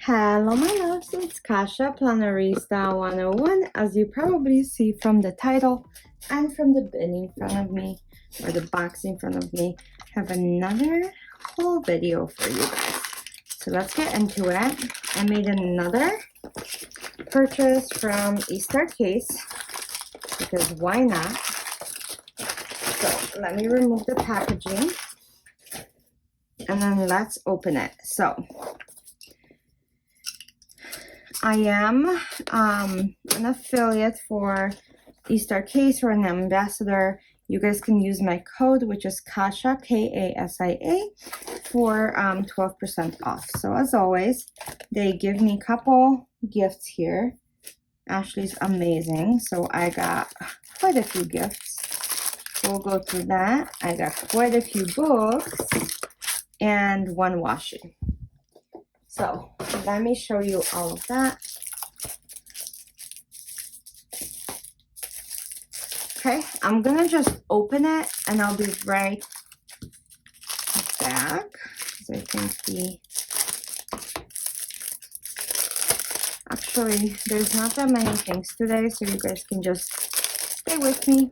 Hello my loves, it's Kasha, Plannerista 101. As you probably see from the title and from the bin in front of me, or the box in front of me, I have another whole video for you guys. So let's get into it. I made another purchase from eStarCase, because why not? So let me remove the packaging, and then let's open it. So I am an affiliate for eStarCase or an ambassador. You guys can use my code, which is Kasha, K-A-S-I-A, for 12% off. So as always, they give me a couple gifts here. Ashley's amazing. So I got quite a few gifts. We'll go through that. I got quite a few books and one washi. So let me show you all of that. Okay, I'm gonna just open it and I'll be right back, because I think actually there's not that many things today, so you guys can just stay with me.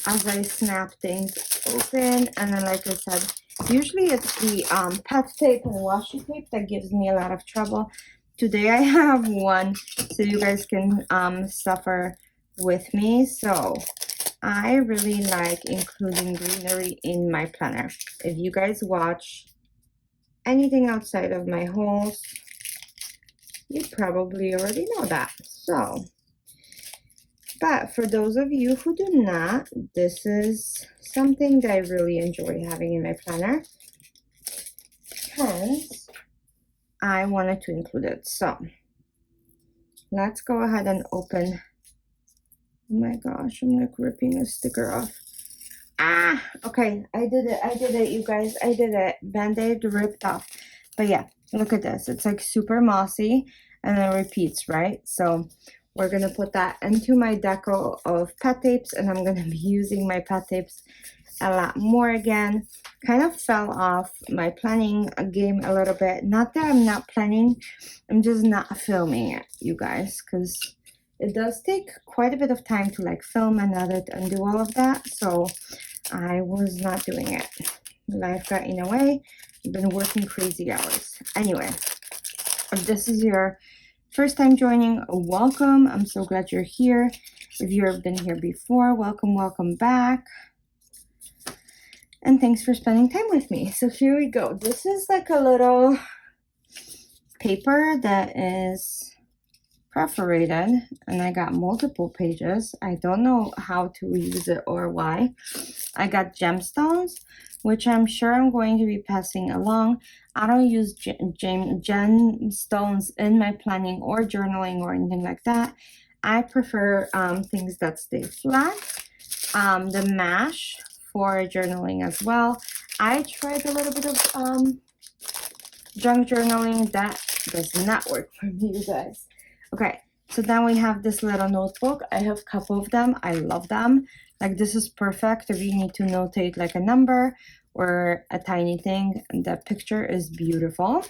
As I snap things open, and then like I said, usually it's the pet tape and washi tape that gives me a lot of trouble. Today I have one, so you guys can suffer with me. So I really like including greenery in my planner. If you guys watch anything outside of my hauls, you probably already know that. So, but for those of you who do not, this is something that I really enjoy having in my planner, hence I wanted to include it. So let's go ahead and open. Oh my gosh, I'm like ripping a sticker off. Okay, I did it, you guys. I did it. Band-Aid ripped off. But yeah, look at this. It's like super mossy and it repeats, right? So we're gonna put that into my deco of pet tapes, and I'm gonna be using my pet tapes a lot more again. Kind of fell off my planning game a little bit. Not that I'm not planning, I'm just not filming it, you guys, because it does take quite a bit of time to like film and edit and do all of that. So I was not doing it. Life got in the way. I've been working crazy hours. Anyway, if this is your first time joining, welcome. I'm so glad you're here. If you've been here before, welcome back. And thanks for spending time with me. So here we go. This is like a little paper that is perforated, and I got multiple pages. I don't know how to use it or why. I got gemstones, which I'm sure I'm going to be passing along. I don't use gemstones in my planning or journaling or anything like that. I prefer things that stay flat. The mash for journaling as well. I tried a little bit of junk journaling. That does not work for me, you guys. Okay, so then we have this little notebook. I have a couple of them. I love them. Like, this is perfect if you need to notate like a number or a tiny thing. The picture is beautiful.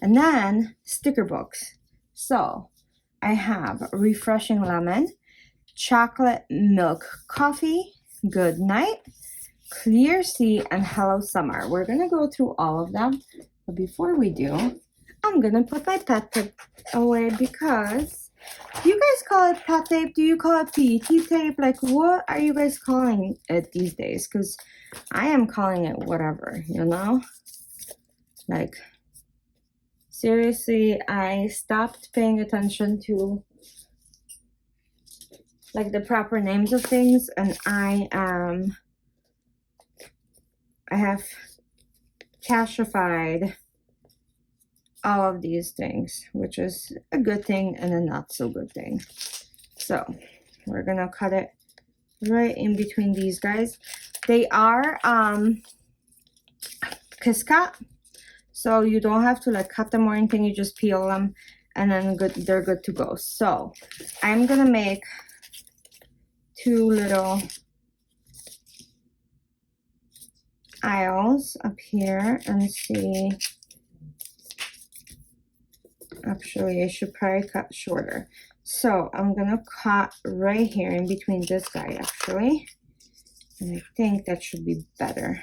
And then sticker books. So I have refreshing lemon, chocolate milk coffee, good night, clear sea, and hello summer. We're gonna go through all of them, but before we do, I'm gonna put my pet tape away, because do you guys call it pet tape? Do you call it PET tape? Like, what are you guys calling it these days? Because I am calling it whatever, you know? Like, seriously, I stopped paying attention to like the proper names of things, and I have cashified all of these things, which is a good thing and a not so good thing. So we're gonna cut it right in between these guys. They are kiss cut, so you don't have to like cut them or anything. You just peel them and then they're good to go. So I'm gonna make two little aisles up here and see. Actually, I should probably cut shorter. So I'm gonna cut right here in between this guy actually. And I think that should be better.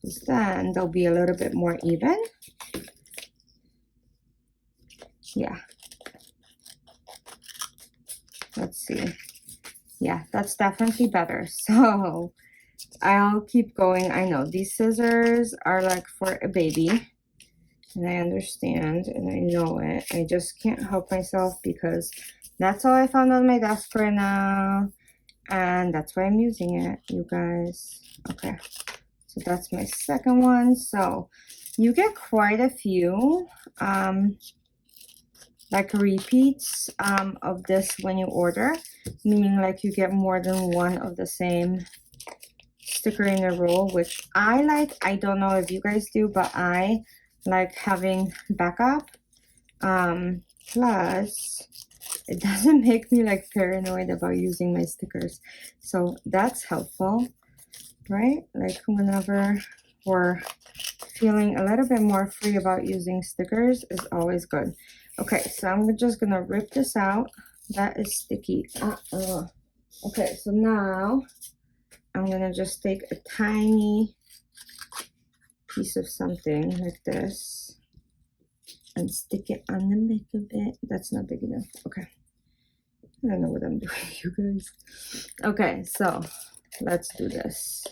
Because then they'll be a little bit more even. Yeah. Let's see. Yeah, that's definitely better. So I'll keep going. I know these scissors are like for a baby. And I understand and I know it. I just can't help myself because that's all I found on my desk for now. And that's why I'm using it, you guys. Okay. So that's my second one. So you get quite a few like repeats of this when you order, meaning like you get more than one of the same sticker in a row, which I like. I don't know if you guys do, but I like having backup. Plus it doesn't make me like paranoid about using my stickers, so that's helpful, right? Like whenever we're feeling a little bit more free about using stickers is always good. Okay, so I'm just gonna rip this out. That is sticky. Okay, so now I'm gonna just take a tiny piece of something like this and stick it on the back of it. That's not big enough. Okay, I don't know what I'm doing, you guys. Okay, so let's do this.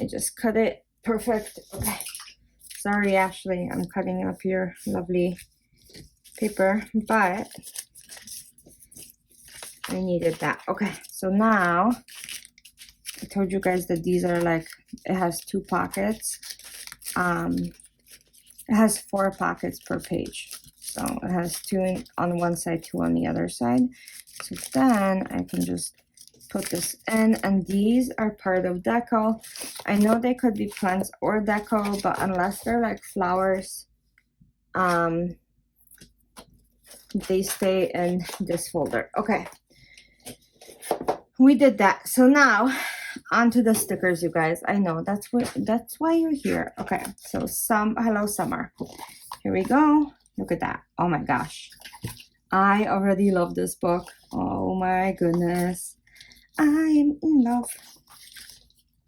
I just cut it. Perfect. Okay. Sorry, Ashley, I'm cutting up your lovely paper, but I needed that. Okay, so now I told you guys that these are like, it has 2 pockets. It has 4 pockets per page. So it has 2 on one side, 2 on the other side. So then I can just put this in, and these are part of deco. I know they could be plants or deco, but unless they're like flowers, they stay in this folder. Okay, we did that. So now onto the stickers, you guys. I know that's why you're here. Okay, so hello summer. Here we go. Look at that. Oh my gosh, I already love this book. Oh my goodness, I am in love.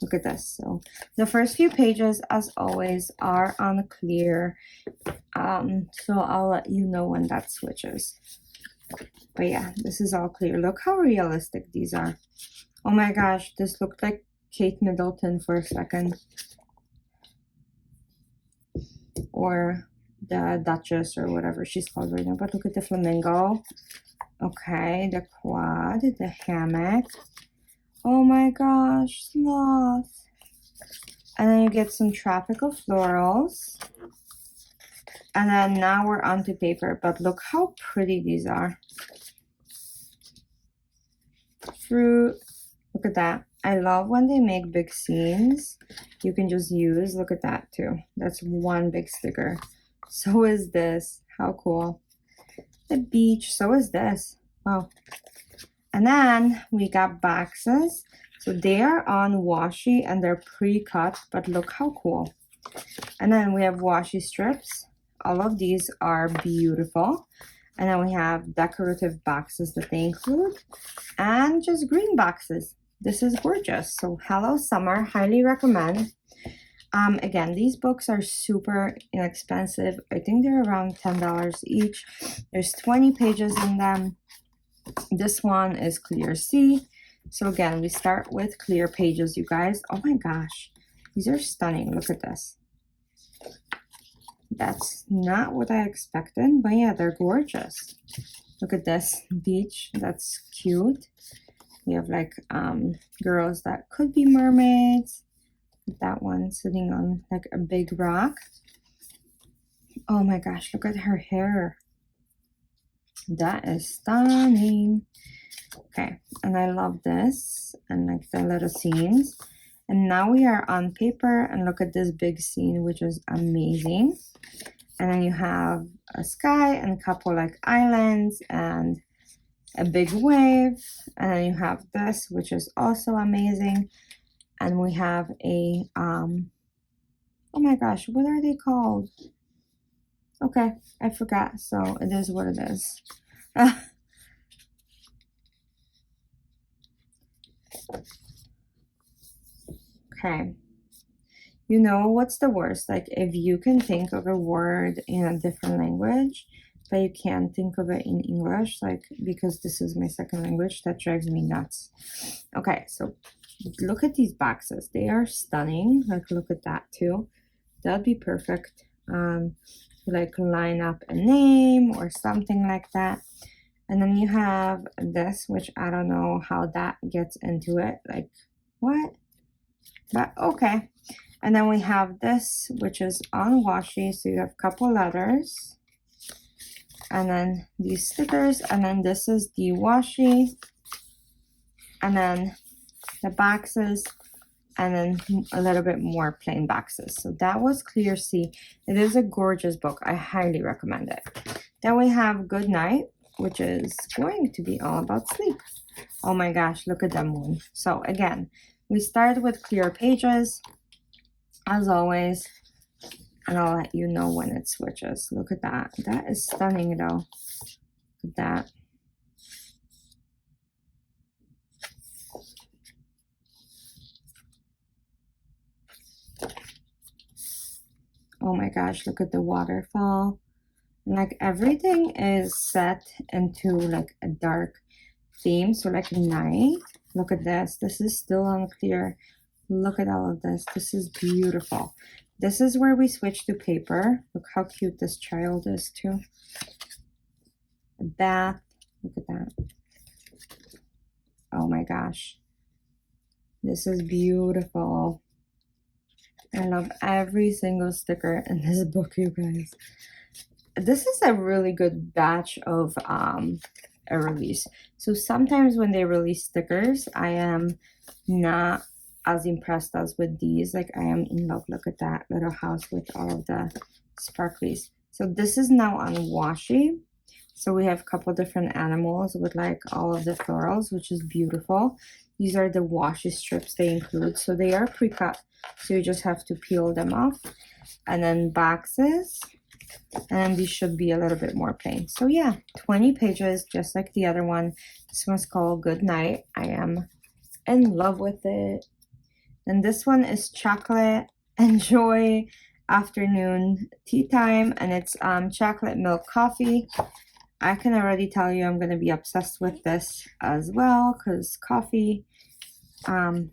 Look at this. So the first few pages, as always, are on clear. So I'll let you know when that switches. But yeah, this is all clear. Look how realistic these are. Oh my gosh, this looked like Kate Middleton for a second. Or the Duchess or whatever she's called right now. But look at the flamingo. Okay, the quad, the hammock. Oh my gosh, sloth. And then you get some tropical florals. And then now we're onto paper, but look how pretty these are. Fruit, look at that. I love when they make big scenes. You can just use, look at that too. That's one big sticker. So is this, how cool. The beach, so is this. Wow. And then we got boxes. So they are on washi and they're pre-cut, but look how cool. And then we have washi strips. All of these are beautiful. And then we have decorative boxes that they include and just green boxes. This is gorgeous. So hello summer, highly recommend. Again, these books are super inexpensive. I think they're around $10 each. There's 20 pages in them. This one is clear C. So again, we start with clear pages, you guys. Oh my gosh, these are stunning. Look at this. That's not what I expected, but yeah, they're gorgeous. Look at this beach. That's cute. We have like girls that could be mermaids. That one sitting on like a big rock. Oh my gosh, look at her hair. That is stunning. Okay, and I love this and like the little scenes. And now we are on paper and look at this big scene, which is amazing. And then you have a sky and a couple like islands and a big wave, and then you have this, which is also amazing. And we have a oh my gosh, what are they called? Okay, I forgot, so it is what it is. Okay, you know what's the worst? Like, if you can think of a word in a different language but you can't think of it in English, like, because this is my second language, that drives me nuts. Okay, so look at these boxes. They are stunning. Like, look at that too. That'd be perfect. Like, line up a name or something like that. And then you have this, which I don't know how that gets into it. Like, what? But okay. And then we have this, which is on washi. So you have a couple letters. And then these stickers. And then this is the washi. And then the boxes. And then a little bit more plain boxes. So that was Clear Sea. It is a gorgeous book. I highly recommend it. Then we have Good Night, which is going to be all about sleep. Oh my gosh, look at the moon. So again, we start with clear pages, as always, and I'll let you know when it switches. Look at that. That is stunning though. Look at that. Oh my gosh, look at the waterfall. Like, everything is set into like a dark theme, so like night. Look at this. This is still unclear. Look at all of this. This is beautiful. This is where we switch to paper. Look how cute this child is too. A bath. Look at that. Oh my gosh. This is beautiful. I love every single sticker in this book, you guys. This is a really good batch of a release. So sometimes when they release stickers, I am not as impressed as with these. Like, I am in love. Look at that little house with all of the sparklies. So this is now on washi. So we have a couple different animals with like all of the florals, which is beautiful. These are the washi strips they include. So they are pre-cut. So you just have to peel them off. And then boxes. And these should be a little bit more plain. So yeah, 20 pages, just like the other one. This one's called Good Night. I am in love with it. And this one is Chocolate Enjoy Afternoon Tea Time. And it's chocolate milk coffee. I can already tell you I'm going to be obsessed with this as well, because coffee and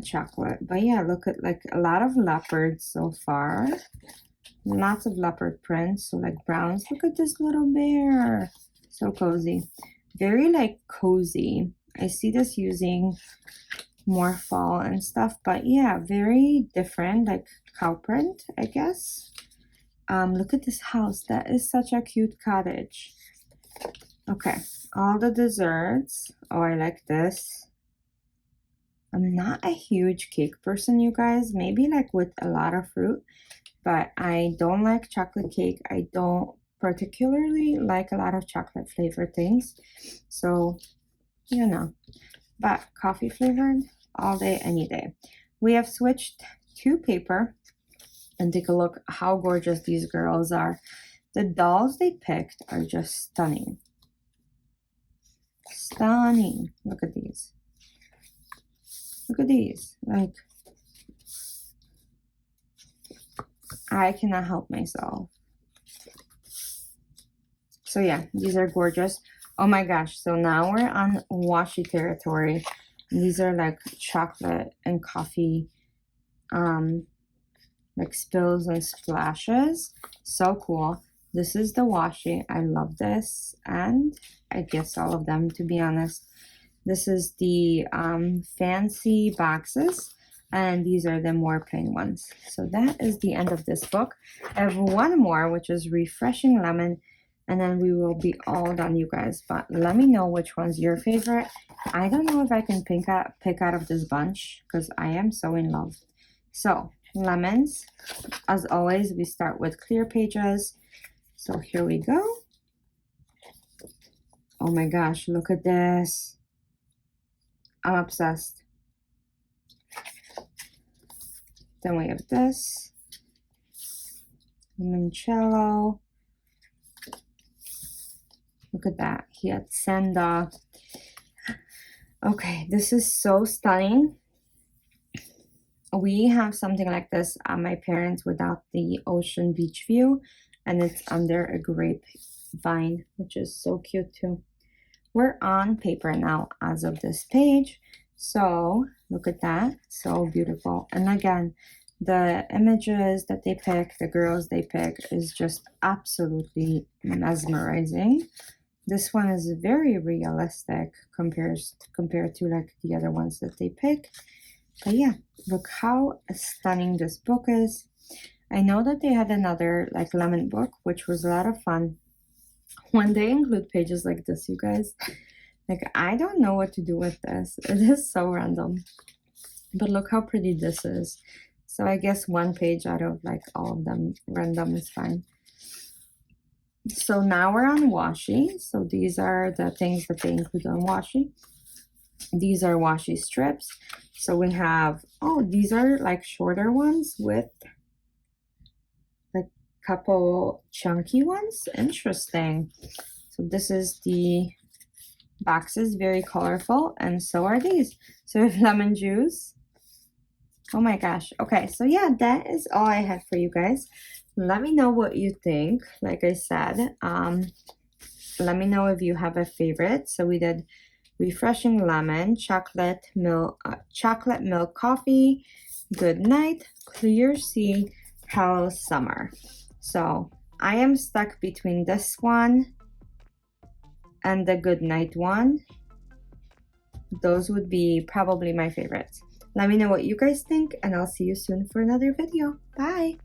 chocolate. But yeah, look at like a lot of leopards so far. Lots of leopard prints, so like browns. Look at this little bear. So cozy. Very like cozy. I see this using more fall and stuff, but yeah, very different, like cow print, I guess. Look at this house. That is such a cute cottage. Okay, all the desserts. Oh, I like this. I'm not a huge cake person, you guys. Maybe like with a lot of fruit, but I don't like chocolate cake. I don't particularly like a lot of chocolate flavored things. So, you know, but coffee flavored all day, any day. We have switched to paper, and take a look how gorgeous these girls are. The dolls they picked are just stunning. Stunning. Look at these. Look at these. Like, I cannot help myself. So yeah, these are gorgeous. Oh my gosh. So now we're on washi territory. These are like chocolate and coffee, like spills and splashes. So cool. This is the washi. I love this. And I guess all of them, to be honest. This is the fancy boxes, and these are the more plain ones. So that is the end of this book. I have one more, which is Refreshing Lemon, and then we will be all done, you guys. But let me know which one's your favorite. I don't know if I can pick out of this bunch, because I am so in love. So lemons, as always, we start with clear pages. So here we go. Oh my gosh, look at this. I'm obsessed. Then we have this. Limoncello. Look at that. He had senda. Okay, this is so stunning. We have something like this at my parents without the ocean beach view, and it's under a grapevine, which is so cute too. We're on paper now as of this page, so look at that, so beautiful. And again, the images that they pick, the girls they pick, is just absolutely mesmerizing. This one is very realistic compared to like the other ones that they pick. But yeah, look how stunning this book is. I know that they had another like lemon book, which was a lot of fun. When they include pages like this, you guys, like I don't know what to do with this. It is so random. But look how pretty this is. So I guess one page out of like all of them random is fine. So now we're on washi. So these are the things that they include on washi. These are washi strips. So we have, oh, these are like shorter ones with a couple chunky ones. Interesting. So this is the boxes, very colorful, and so are these. So we have lemon juice. Oh my gosh. Okay, so yeah, that is all I had for you guys. Let me know what you think. Like I said, let me know if you have a favorite. So we did refreshing lemon, chocolate milk coffee, good night, clear sea, hello summer. So I am stuck between this one and the good night one. Those would be probably my favorites. Let me know what you guys think, and I'll see you soon for another video. Bye.